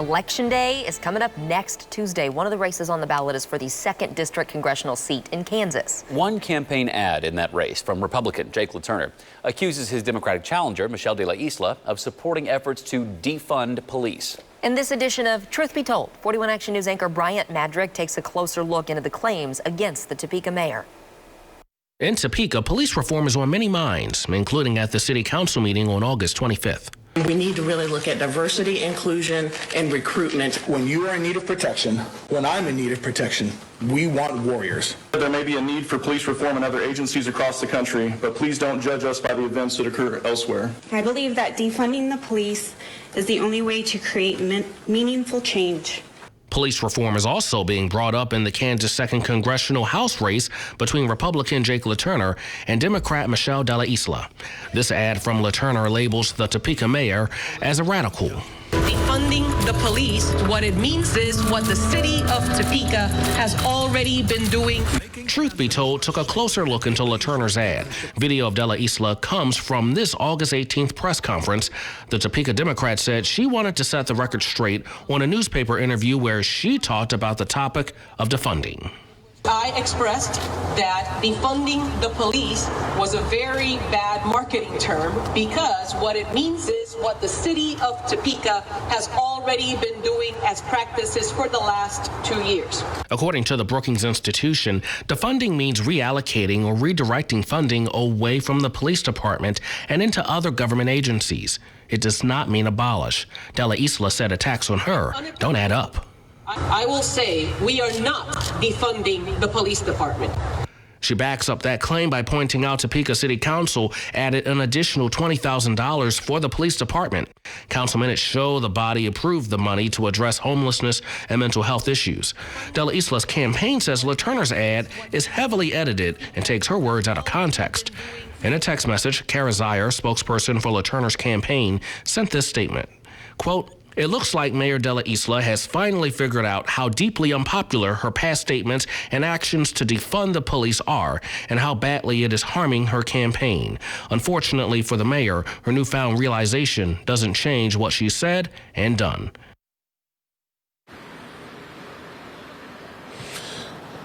Election Day is coming up next Tuesday. One of the races on the ballot is for the 2nd District Congressional seat in Kansas. One campaign ad in that race from Republican Jake LaTurner accuses his Democratic challenger, Michelle de la Isla, of supporting efforts to defund police. In this edition of Truth Be Told, 41 Action News anchor Bryant Madrick takes a closer look into the claims against the Topeka mayor. In Topeka, police reform is on many minds, including at the city council meeting on August 25th. We need to really look at diversity, inclusion, and recruitment. When you are in need of protection, when I'm in need of protection, we want warriors. There may be a need for police reform in other agencies across the country, but please don't judge us by the events that occur elsewhere. I believe that defunding the police is the only way to create meaningful change. Police reform is also being brought up in the Kansas 2nd Congressional House race between Republican Jake LaTurner and Democrat Michelle de la Isla. This ad from LaTurner labels the Topeka mayor as a radical. Defunding the police, what it means is what the city of Topeka has already been doing. Truth Be Told took a closer look into LaTurner's ad. Video of de la Isla comes from this August 18th press conference. The Topeka Democrat said she wanted to set the record straight on a newspaper interview where she talked about the topic of defunding. I expressed that defunding the police was a very bad marketing term because what it means is what the city of Topeka has already been doing as practices for the last 2 years. According to the Brookings Institution, defunding means reallocating or redirecting funding away from the police department and into other government agencies. It does not mean abolish. De la Isla said attacks on her don't add up. I will say we are not defunding the police department. She backs up that claim by pointing out Topeka City Council added an additional $20,000 for the police department. Council minutes show the body approved the money to address homelessness and mental health issues. De la Isla's campaign says LaTurner's ad is heavily edited and takes her words out of context. In a text message, Kara Zier, spokesperson for LaTurner's campaign, sent this statement, quote, "It looks like Mayor de la Isla has finally figured out how deeply unpopular her past statements and actions to defund the police are and how badly it is harming her campaign. Unfortunately for the mayor, her newfound realization doesn't change what she said and done."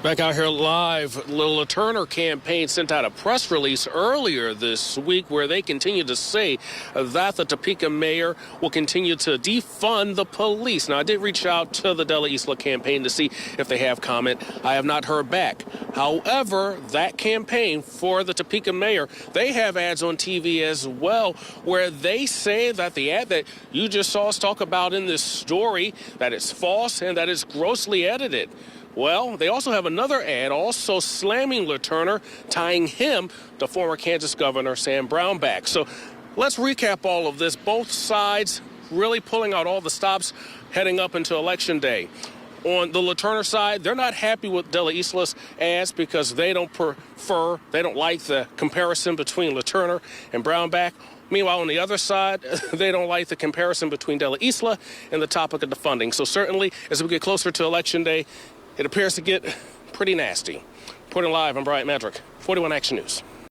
Back out here live, the LaTurner campaign sent out a press release earlier this week where they continue to say that the Topeka mayor will continue to defund the police. Now, I did reach out to the de la Isla campaign to see if they have comment. I have not heard back. However, that campaign for the Topeka mayor, they have ads on TV as well where they say that the ad that you just saw us talk about in this story, that it's false and that it's grossly edited. Well, they also have another ad also slamming LaTurner, tying him to former Kansas Governor Sam Brownback. So let's recap all of this. Both sides really pulling out all the stops heading up into Election Day. On the LaTurner side, they're not happy with de la Isla's ads because they don't like the comparison between LaTurner and Brownback. Meanwhile, on the other side, they don't like the comparison between de la Isla and the topic of defunding. So certainly, as we get closer to Election Day, it appears to get pretty nasty. Reporting live, I'm Bryant Madrick, 41 Action News.